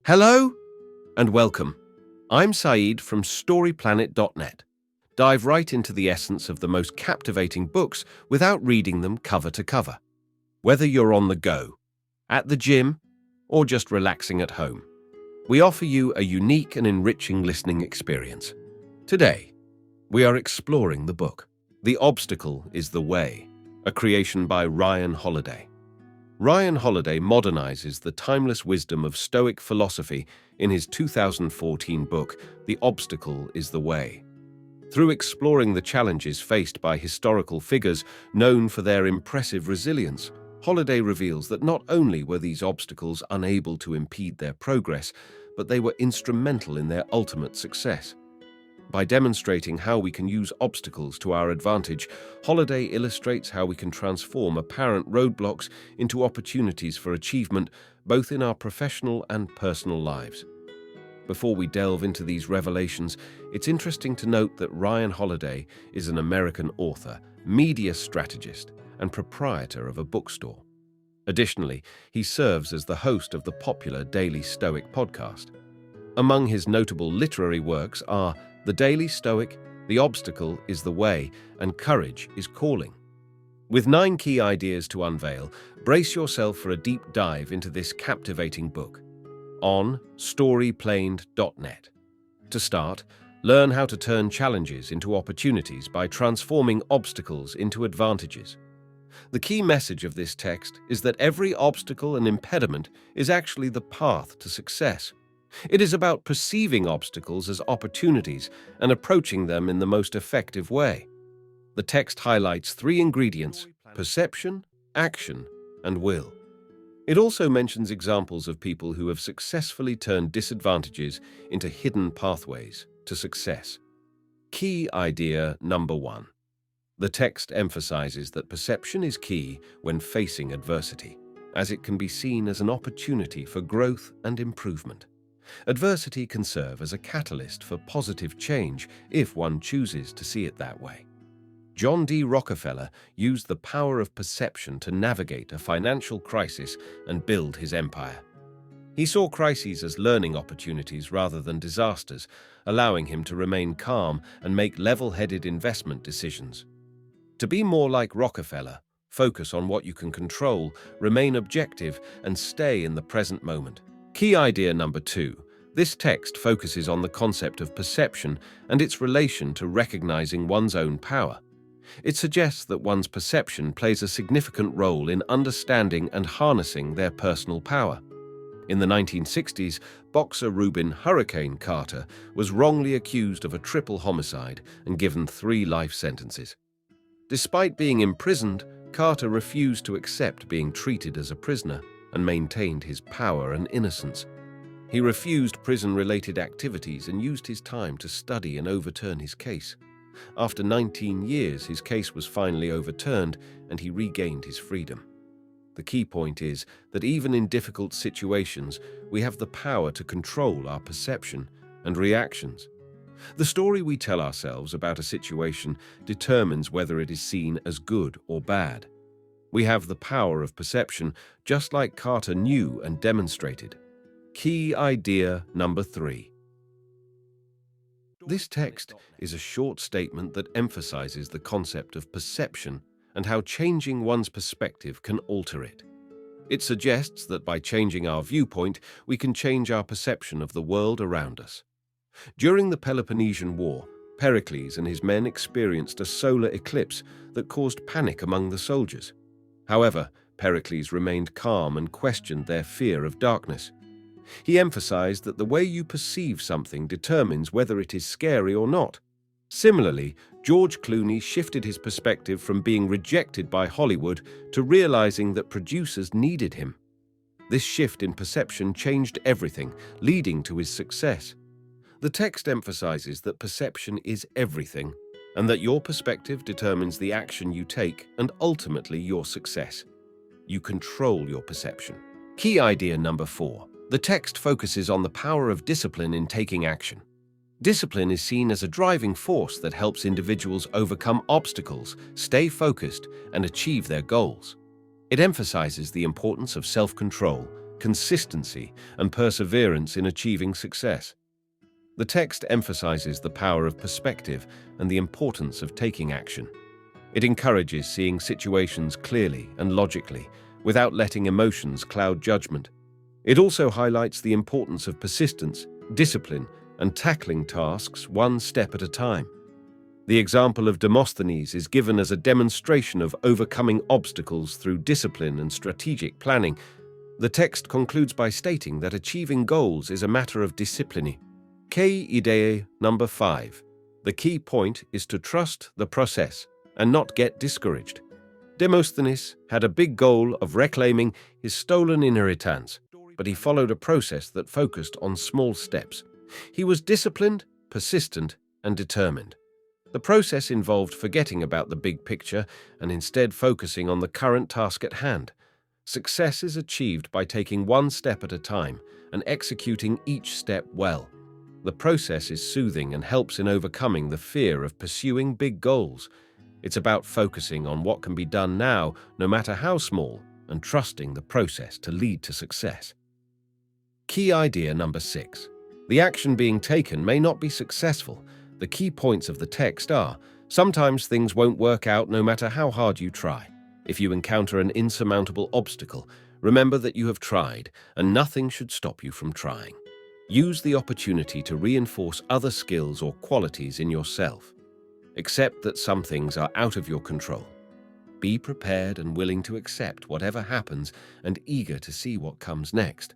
Hello and welcome. I'm Saeed from StoryPlanet.net. Dive right into the essence of the most captivating books without reading them cover to cover. Whether you're on the go, at the gym, or just relaxing at home, we offer you a unique and enriching listening experience. Today, we are exploring the book, The Obstacle is the Way, a creation by Ryan Holiday. Ryan Holiday modernizes the timeless wisdom of Stoic philosophy in his 2014 book, The Obstacle is the Way. Through exploring the challenges faced by historical figures known for their impressive resilience, Holiday reveals that not only were these obstacles unable to impede their progress, but they were instrumental in their ultimate success. By demonstrating how we can use obstacles to our advantage, Holiday illustrates how we can transform apparent roadblocks into opportunities for achievement, both in our professional and personal lives. Before we delve into these revelations, it's interesting to note that Ryan Holiday is an American author, media strategist, and proprietor of a bookstore. Additionally, he serves as the host of the popular Daily Stoic podcast. Among his notable literary works are The Daily Stoic, The Obstacle is the Way, and Courage is Calling. With 9 key ideas to unveil, brace yourself for a deep dive into this captivating book on StoryPlanet.net. To start, learn how to turn challenges into opportunities by transforming obstacles into advantages. The key message of this text is that every obstacle and impediment is actually the path to success. It is about perceiving obstacles as opportunities and approaching them in the most effective way. The text highlights 3 ingredients: perception, action, and will. It also mentions examples of people who have successfully turned disadvantages into hidden pathways to success. Key idea number 1. The text emphasizes that perception is key when facing adversity, as it can be seen as an opportunity for growth and improvement. Adversity can serve as a catalyst for positive change if one chooses to see it that way. John D. Rockefeller used the power of perception to navigate a financial crisis and build his empire. He saw crises as learning opportunities rather than disasters, allowing him to remain calm and make level-headed investment decisions. To be more like Rockefeller, focus on what you can control, remain objective, and stay in the present moment. Key idea number 2. This text focuses on the concept of perception and its relation to recognizing one's own power. It suggests that one's perception plays a significant role in understanding and harnessing their personal power. In the 1960s, boxer Rubin "Hurricane" Carter was wrongly accused of a triple homicide and given 3 life sentences. Despite being imprisoned, Carter refused to accept being treated as a prisoner and maintained his power and innocence. He refused prison-related activities and used his time to study and overturn his case. After 19 years, his case was finally overturned and he regained his freedom. The key point is that even in difficult situations, we have the power to control our perception and reactions. The story we tell ourselves about a situation determines whether it is seen as good or bad. We have the power of perception, just like Carter knew and demonstrated. Key idea number 3. This text is a short statement that emphasizes the concept of perception and how changing one's perspective can alter it. It suggests that by changing our viewpoint, we can change our perception of the world around us. During the Peloponnesian War, Pericles and his men experienced a solar eclipse that caused panic among the soldiers. However, Pericles remained calm and questioned their fear of darkness. He emphasized that the way you perceive something determines whether it is scary or not. Similarly, George Clooney shifted his perspective from being rejected by Hollywood to realizing that producers needed him. This shift in perception changed everything, leading to his success. The text emphasizes that perception is everything, and that your perspective determines the action you take and ultimately your success. You control your perception. Key idea number 4. The text focuses on the power of discipline in taking action. Discipline is seen as a driving force that helps individuals overcome obstacles, stay focused, and achieve their goals. It emphasizes the importance of self-control, consistency, and perseverance in achieving success. The text emphasizes the power of perspective and the importance of taking action. It encourages seeing situations clearly and logically, without letting emotions cloud judgment. It also highlights the importance of persistence, discipline, and tackling tasks one step at a time. The example of Demosthenes is given as a demonstration of overcoming obstacles through discipline and strategic planning. The text concludes by stating that achieving goals is a matter of discipline. Key idea number 5. The key point is to trust the process and not get discouraged. Demosthenes had a big goal of reclaiming his stolen inheritance, but he followed a process that focused on small steps. He was disciplined, persistent, and determined. The process involved forgetting about the big picture and instead focusing on the current task at hand. Success is achieved by taking one step at a time and executing each step well. The process is soothing and helps in overcoming the fear of pursuing big goals. It's about focusing on what can be done now, no matter how small, and trusting the process to lead to success. Key idea number 6. The action being taken may not be successful. The key points of the text are: sometimes things won't work out no matter how hard you try. If you encounter an insurmountable obstacle, remember that you have tried, and nothing should stop you from trying. Use the opportunity to reinforce other skills or qualities in yourself. Accept that some things are out of your control. Be prepared and willing to accept whatever happens and eager to see what comes next.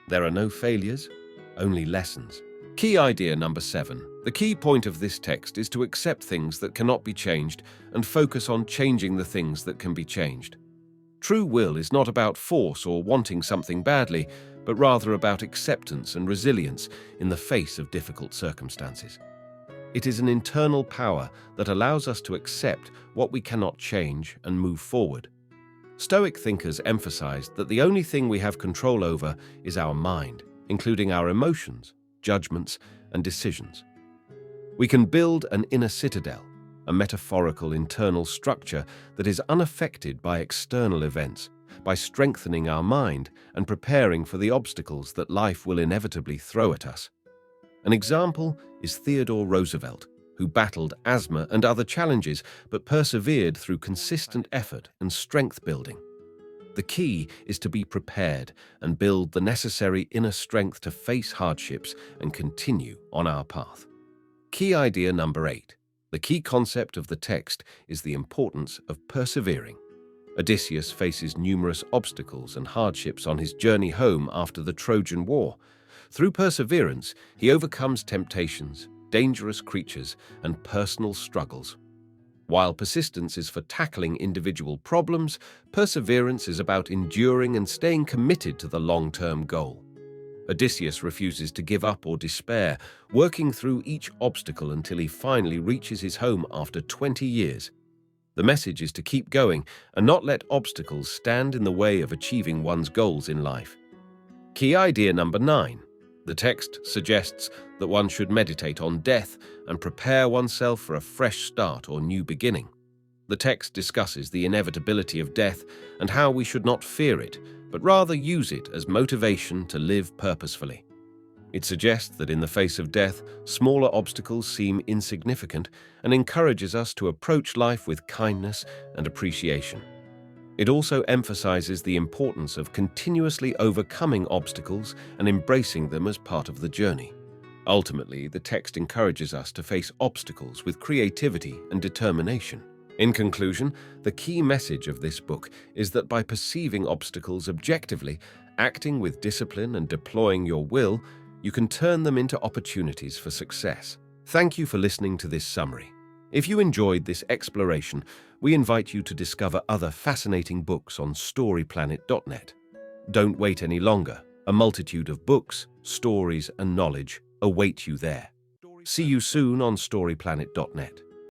There are no failures, only lessons. Key idea number 7. The key point of this text is to accept things that cannot be changed and focus on changing the things that can be changed. True will is not about force or wanting something badly, but rather about acceptance and resilience in the face of difficult circumstances. It is an internal power that allows us to accept what we cannot change and move forward. Stoic thinkers emphasized that the only thing we have control over is our mind, including our emotions, judgments, and decisions. We can build an inner citadel, a metaphorical internal structure that is unaffected by external events, by strengthening our mind and preparing for the obstacles that life will inevitably throw at us. An example is Theodore Roosevelt, who battled asthma and other challenges but persevered through consistent effort and strength building. The key is to be prepared and build the necessary inner strength to face hardships and continue on our path. Key idea number 8. The key concept of the text is the importance of persevering. Odysseus faces numerous obstacles and hardships on his journey home after the Trojan War. Through perseverance, he overcomes temptations, dangerous creatures, and personal struggles. While persistence is for tackling individual problems, perseverance is about enduring and staying committed to the long-term goal. Odysseus refuses to give up or despair, working through each obstacle until he finally reaches his home after 20 years. The message is to keep going and not let obstacles stand in the way of achieving one's goals in life. Key idea number 9. The text suggests that one should meditate on death and prepare oneself for a fresh start or new beginning. The text discusses the inevitability of death and how we should not fear it, but rather use it as motivation to live purposefully. It suggests that in the face of death, smaller obstacles seem insignificant and encourages us to approach life with kindness and appreciation. It also emphasizes the importance of continuously overcoming obstacles and embracing them as part of the journey. Ultimately, the text encourages us to face obstacles with creativity and determination. In conclusion, the key message of this book is that by perceiving obstacles objectively, acting with discipline and deploying your will, you can turn them into opportunities for success. Thank you for listening to this summary. If you enjoyed this exploration, we invite you to discover other fascinating books on storyplanet.net. Don't wait any longer. A multitude of books, stories, and knowledge await you there. See you soon on storyplanet.net.